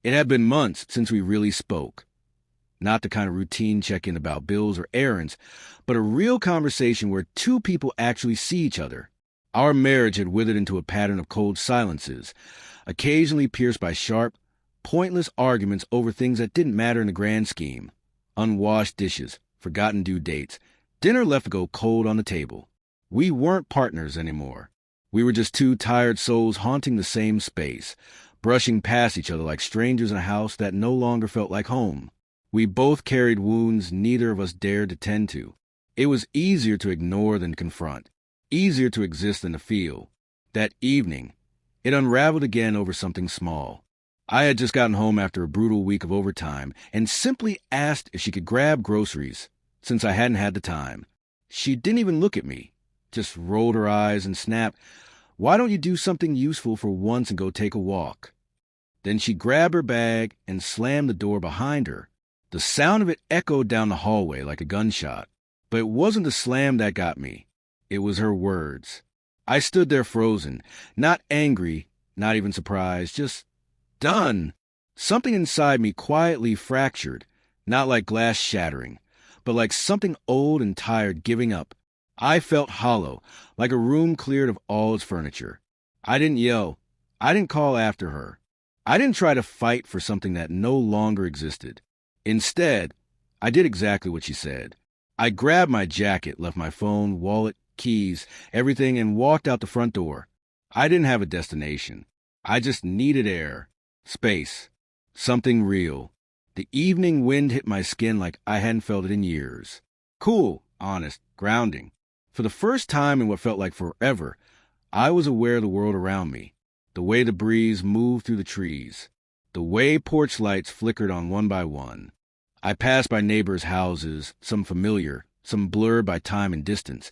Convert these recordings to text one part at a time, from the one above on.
It had been months since we really spoke. Not the kind of routine check-in about bills or errands, but a real conversation where two people actually see each other. Our marriage had withered into a pattern of cold silences, occasionally pierced by sharp, pointless arguments over things that didn't matter in the grand scheme. Unwashed dishes, forgotten due dates, dinner left to go cold on the table. We weren't partners anymore. We were just two tired souls haunting the same space, brushing past each other like strangers in a house that no longer felt like home. We both carried wounds neither of us dared to tend to. It was easier to ignore than to confront, easier to exist than to feel. That evening, it unraveled again over something small. I had just gotten home after a brutal week of overtime and simply asked if she could grab groceries, since I hadn't had the time. She didn't even look at me, just rolled her eyes and snapped, "Why don't you do something useful for once and go take a walk?" Then she grabbed her bag and slammed the door behind her. The sound of it echoed down the hallway like a gunshot. But it wasn't the slam that got me. It was her words. I stood there frozen, not angry, not even surprised, just done. Something inside me quietly fractured, not like glass shattering, but like something old and tired giving up. I felt hollow, like a room cleared of all its furniture. I didn't yell. I didn't call after her. I didn't try to fight for something that no longer existed. Instead, I did exactly what she said. I grabbed my jacket, left my phone, wallet, keys, everything, and walked out the front door. I didn't have a destination. I just needed air, space, something real. The evening wind hit my skin like I hadn't felt it in years. Cool, honest, grounding. For the first time in what felt like forever, I was aware of the world around me, the way the breeze moved through the trees, the way porch lights flickered on one by one. I passed by neighbors' houses, some familiar, some blurred by time and distance,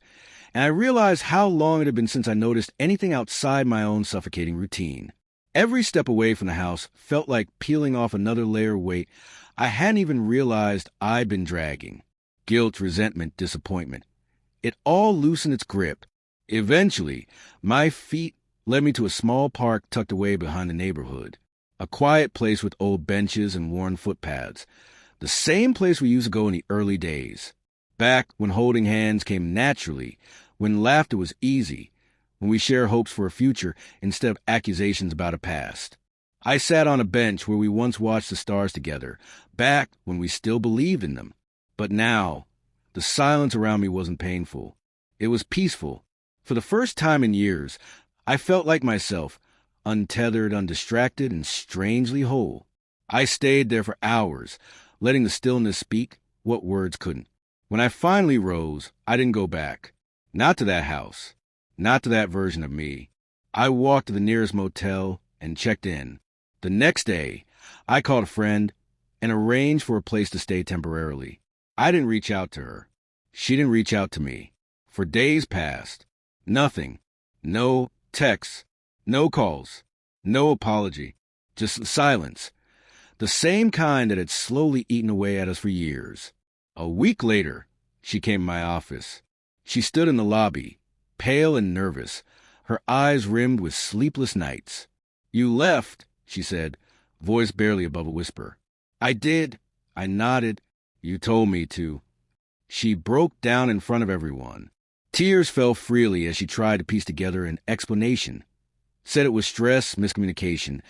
and I realized how long it had been since I noticed anything outside my own suffocating routine. Every step away from the house felt like peeling off another layer of weight I hadn't even realized I'd been dragging. Guilt, resentment, disappointment. It all loosened its grip. Eventually, my feet led me to a small park tucked away behind the neighborhood. A quiet place with old benches and worn footpaths. The same place we used to go in the early days. Back when holding hands came naturally, when laughter was easy, when we shared hopes for a future instead of accusations about a past. I sat on a bench where we once watched the stars together, back when we still believed in them. But now, the silence around me wasn't painful. It was peaceful. For the first time in years, I felt like myself, untethered, undistracted, and strangely whole. I stayed there for hours, letting the stillness speak what words couldn't. When I finally rose, I didn't go back. Not to that house. Not to that version of me. I walked to the nearest motel and checked in. The next day, I called a friend and arranged for a place to stay temporarily. I didn't reach out to her. She didn't reach out to me. For days passed. Nothing. No texts. No calls. No apology. Just silence. The same kind that had slowly eaten away at us for years. A week later, she came to my office. She stood in the lobby, pale and nervous, her eyes rimmed with sleepless nights. "You left," she said, voice barely above a whisper. "I did." I nodded. "You told me to." She broke down in front of everyone. Tears fell freely as she tried to piece together an explanation. Said it was stress, miscommunication,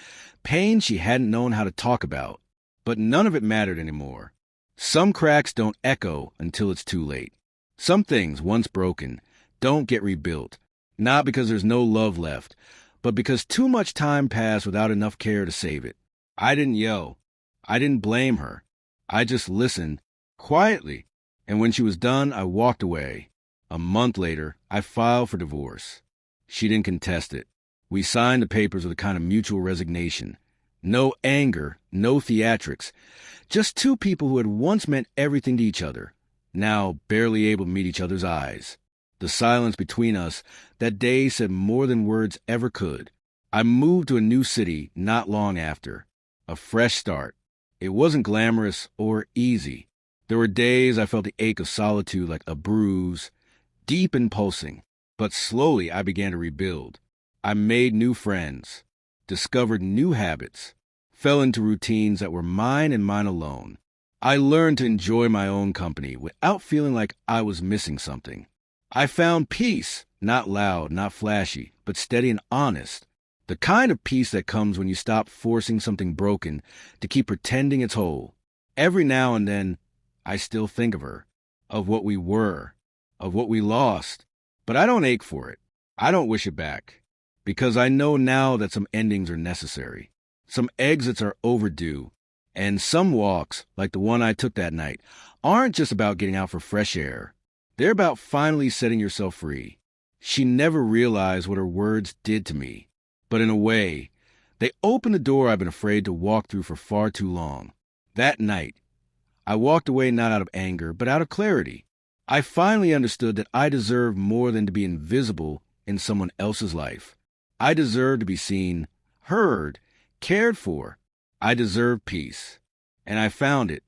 pain she hadn't known how to talk about. But none of it mattered anymore. Some cracks don't echo until it's too late. Some things, once broken, don't get rebuilt. Not because there's no love left, but because too much time passed without enough care to save it. I didn't yell. I didn't blame her. I just listened, quietly. And when she was done, I walked away. A month later, I filed for divorce. She didn't contest it. We signed the papers with a kind of mutual resignation. No anger, no theatrics. Just two people who had once meant everything to each other, now barely able to meet each other's eyes. The silence between us that day said more than words ever could. I moved to a new city not long after. A fresh start. It wasn't glamorous or easy. There were days I felt the ache of solitude like a bruise, deep and pulsing. But slowly I began to rebuild. I made new friends, discovered new habits, fell into routines that were mine and mine alone. I learned to enjoy my own company without feeling like I was missing something. I found peace, not loud, not flashy, but steady and honest. The kind of peace that comes when you stop forcing something broken to keep pretending it's whole. Every now and then, I still think of her, of what we were, of what we lost, but I don't ache for it. I don't wish it back, because I know now that some endings are necessary. Some exits are overdue, and some walks, like the one I took that night, aren't just about getting out for fresh air. They're about finally setting yourself free. She never realized what her words did to me, but in a way, they opened the door I've been afraid to walk through for far too long. That night, I walked away not out of anger, but out of clarity. I finally understood that I deserve more than to be invisible in someone else's life. I deserve to be seen, heard, cared for. I deserve peace. And I found it